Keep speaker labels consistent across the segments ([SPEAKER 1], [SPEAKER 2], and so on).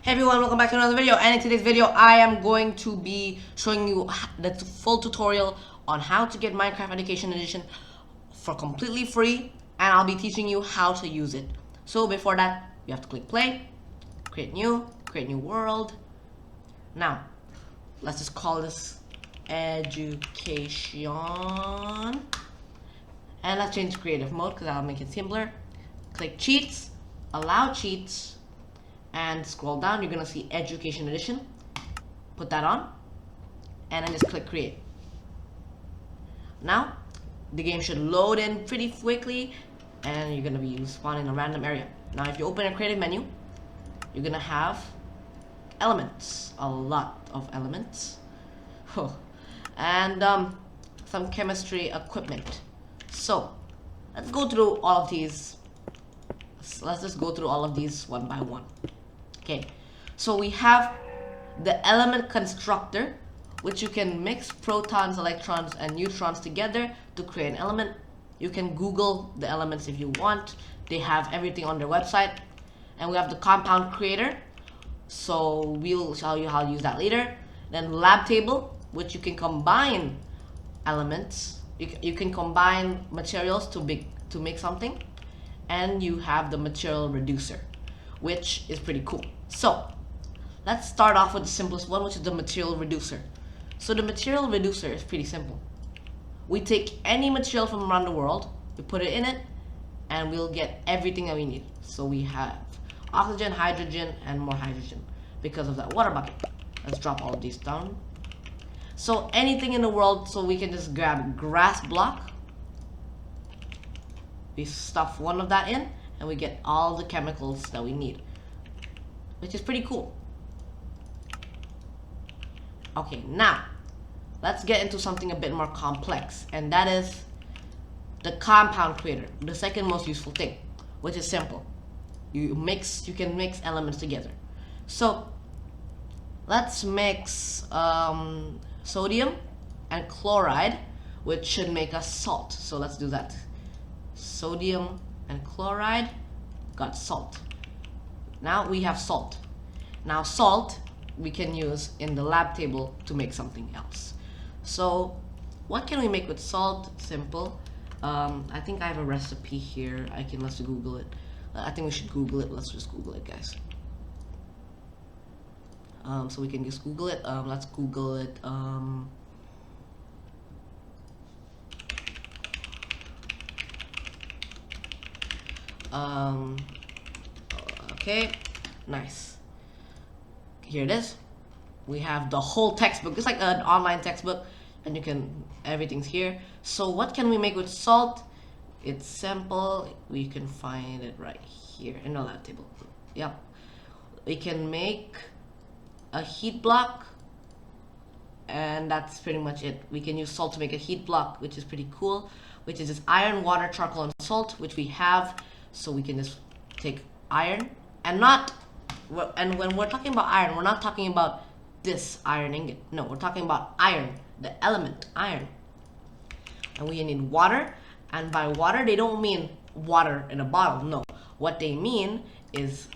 [SPEAKER 1] Hey everyone, welcome back to another video, and in today's video I am going to be showing you the full tutorial on how to get Minecraft Education Edition for completely free, and I'll be teaching you how to use it. So before that, you have to click play, create new world. Now, let's just call this education, and let's change to creative mode because that'll make it simpler. Click cheats, allow cheats, and scroll down. You're gonna see Education Edition. Put that on, and then just click create. Now, the game should load in pretty quickly, and you're gonna be spawned in a random area. Now, if you open a creative menu, you're gonna have elements, a lot of elements, and some chemistry equipment. So, let's go through all of these. Let's just go through all of these one by one. Okay, so we have the element constructor, which you can mix protons, electrons, and neutrons together to create an element. You can Google the elements if you want. They have everything on their website. And we have the compound creator, so we'll show you how to use that later. Then lab table, which you can combine elements. You can combine materials to make something. And you have the material reducer, which is pretty cool. So let's start off with the simplest one, which is the material reducer. So the material reducer is pretty simple. We take any material from around the world, we put it in it, and we'll get everything that we need. So we have oxygen, hydrogen, and more hydrogen because of that water bucket. Let's drop all of these down. So anything in the world, so we can just grab grass block. We stuff one of that in, and we get all the chemicals that we need, which is pretty cool. Okay, now let's get into something a bit more complex, and that is the compound creator, the second most useful thing, which is simple. You can mix elements together. So let's mix sodium and chloride, which should make us salt. So let's do that. Sodium and chloride got salt. Now we have salt. Now salt we can use in the lab table to make something else. So what can we make with salt? Simple. I think I have a recipe here. Let's Google it. I think we should Google it. Let's just Google it, guys. So we can just Google it. Let's Google it. Okay, nice. Here it is. We have the whole textbook. It's like an online textbook, and everything's here. So what can we make with salt? It's simple. We can find it right here in the lab table. Yep. We can make a heat block, and that's pretty much it. We can use salt to make a heat block, which is pretty cool, which is just iron, water, charcoal, and salt, which we have. So we can just take iron, and when we're talking about iron, we're not talking about this iron ingot. No, we're talking about iron, the element iron. And we need water, and by water they don't mean water in a bottle. No, what they mean is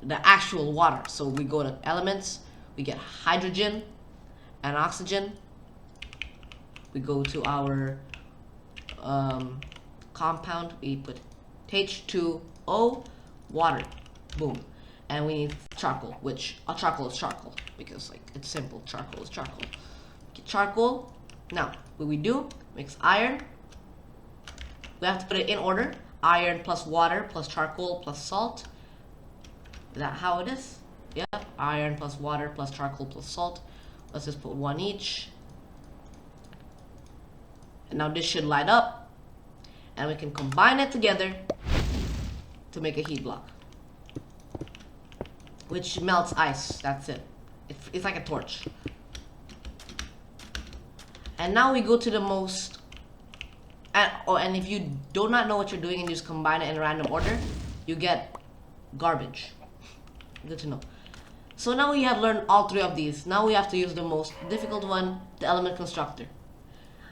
[SPEAKER 1] the actual water. So we go to elements, we get hydrogen and oxygen. We go to our compound, we put H2O, water, boom. And we need charcoal, which charcoal is charcoal because like it's simple. Charcoal is charcoal. Get charcoal. Now what we do, mix iron. We have to put it in order: iron plus water plus charcoal plus salt. Is that how it is? Yep. Iron plus water plus charcoal plus salt. Let's just put one each. And now this should light up, and we can combine it together to make a heat block, which melts ice. That's it. It's like a torch. And now we go to the most, and if you do not know what you're doing and you just combine it in a random order, you get garbage. Good to know. So now we have learned all three of these. Now we have to use the most difficult one, the element constructor.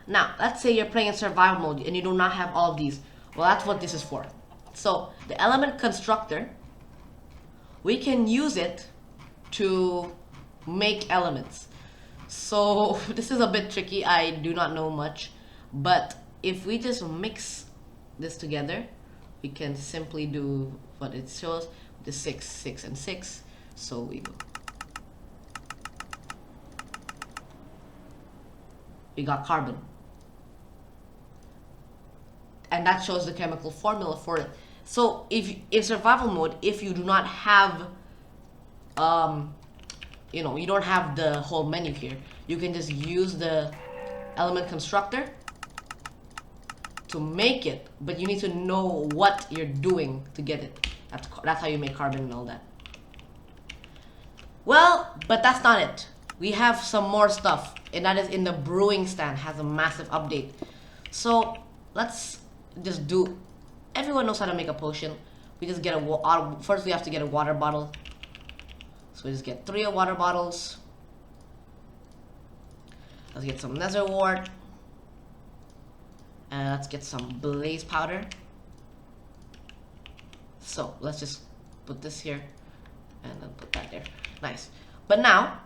[SPEAKER 1] Now, let's say you're playing in survival mode and you do not have all of these. Well, that's what this is for. So, the element constructor we can use it to make elements. So this is a bit tricky, I do not know much, but if we just mix this together, we can simply do what it shows, the 6, 6, and 6. So we got carbon, and that shows the chemical formula for it. So if in survival mode, if you do not have you know, you don't have the whole menu here, you can just use the element constructor to make it, but you need to know what you're doing to get it. That's how you make carbon and all that. Well, but that's not it. We have some more stuff, and that is in the brewing stand, has a massive update. So let's just do, everyone knows how to make a potion. We just get first we have to get a water bottle. So we just get 3 water bottles. Let's get some nether wart. And let's get some blaze powder. So let's just put this here and then put that there. Nice. But now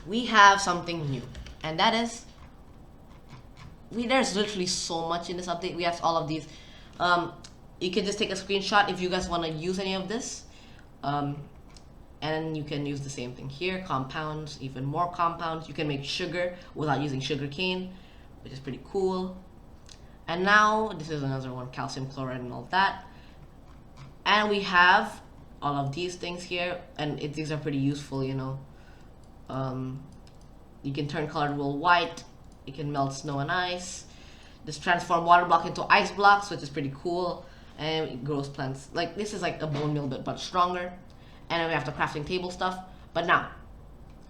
[SPEAKER 1] we have something new, and that is there's literally so much in this update. We have all of these. You can just take a screenshot if you guys want to use any of this. And you can use the same thing here, compounds, even more compounds. You can make sugar without using sugar cane, which is pretty cool. And now this is another one, calcium chloride and all that. And we have all of these things here, and these are pretty useful, you know. You can turn colored wool white. You can melt snow and ice. Just transform water block into ice blocks, which is pretty cool. And it grows plants. Like, this is like a bone meal, but much stronger. And then we have the crafting table stuff. But now,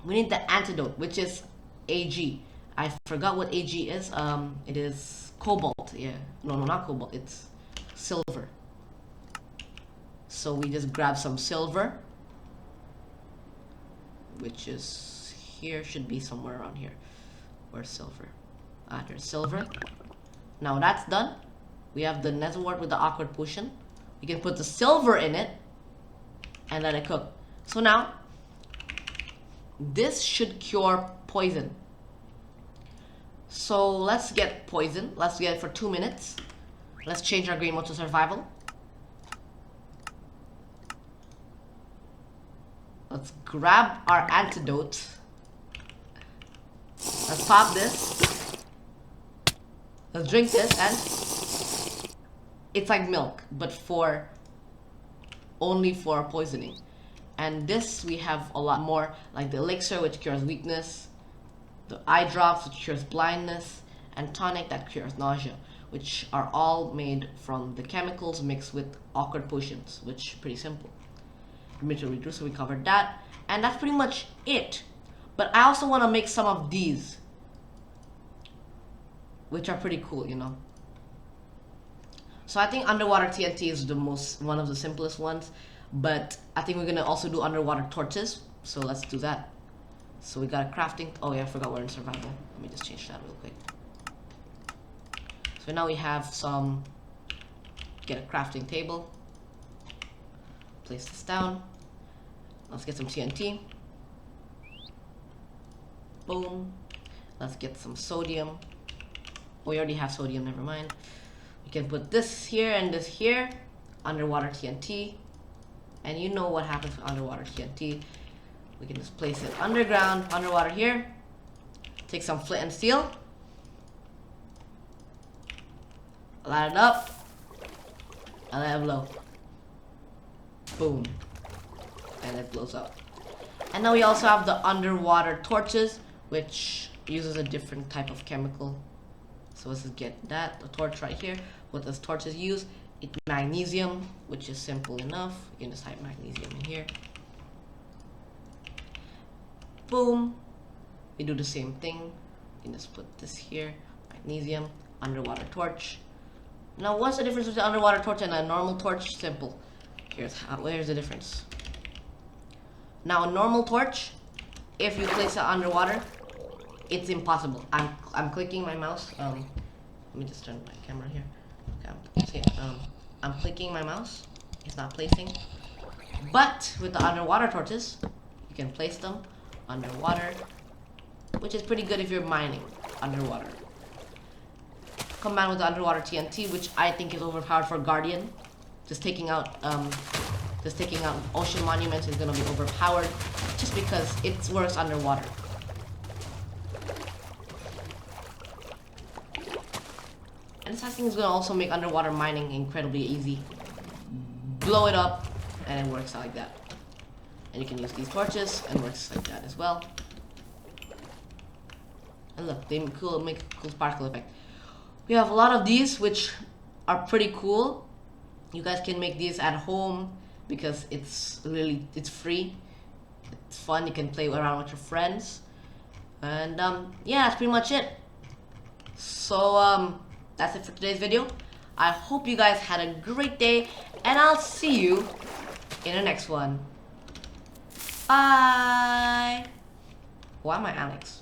[SPEAKER 1] we need the antidote, which is AG. I forgot what AG is. It is cobalt. Yeah. No, not cobalt. It's silver. So we just grab some silver, which is here. Should be somewhere around here. Where's silver? Ah, there's silver. Now that's done. We have the nether wart with the awkward potion. We can put the silver in it and let it cook. So now, this should cure poison. So let's get poison. Let's get it for 2 minutes. Let's change our green mode to survival. Let's grab our antidote. Let's pop this. Let's drink this, and it's like milk, but only for poisoning. And this we have a lot more, like the elixir, which cures weakness, the eye drops, which cures blindness, and tonic, that cures nausea, which are all made from the chemicals mixed with awkward potions, which is pretty simple. Inventory reducer, we covered that, and that's pretty much it. But I also want to make some of these, which are pretty cool, you know. So I think underwater TNT is one of the simplest ones, but I think we're gonna also do underwater torches. So let's do that. So we got a crafting. Oh yeah, I forgot we're in survival. Let me just change that real quick. So now we have some. Get a crafting table. Place this down. Let's get some TNT. Boom. Let's get some sodium. We already have sodium, never mind. We can put this here and this here. Underwater TNT. And you know what happens with underwater TNT. We can just place it underground, underwater here. Take some flint and steel. Light it up. And let it blow. Boom. And it blows up. And now we also have the underwater torches, which uses a different type of chemical. So let's just get that, the torch right here. What does torches use? It's magnesium, which is simple enough. You can just type magnesium in here. Boom. We do the same thing. You can just put this here, magnesium, underwater torch. Now what's the difference between an underwater torch and a normal torch? Simple. Here's the difference. Now a normal torch, if you place it underwater, it's impossible. I'm clicking my mouse. Let me just turn my camera here. Okay, I'm clicking my mouse. It's not placing. But with the underwater torches, you can place them underwater, which is pretty good if you're mining underwater. Combined with the underwater TNT, which I think is overpowered for Guardian. Just taking out ocean monuments is gonna be overpowered just because it works underwater. And this I think is gonna also make underwater mining incredibly easy. Blow it up, and it works out like that. And you can use these torches, and it works like that as well. And look, they make a cool sparkle effect. We have a lot of these, which are pretty cool. You guys can make these at home because it's free. It's fun. You can play around with your friends. And yeah, that's pretty much it. So that's it for today's video. I hope you guys had a great day, and I'll see you in the next one. Bye. Why am I Alex?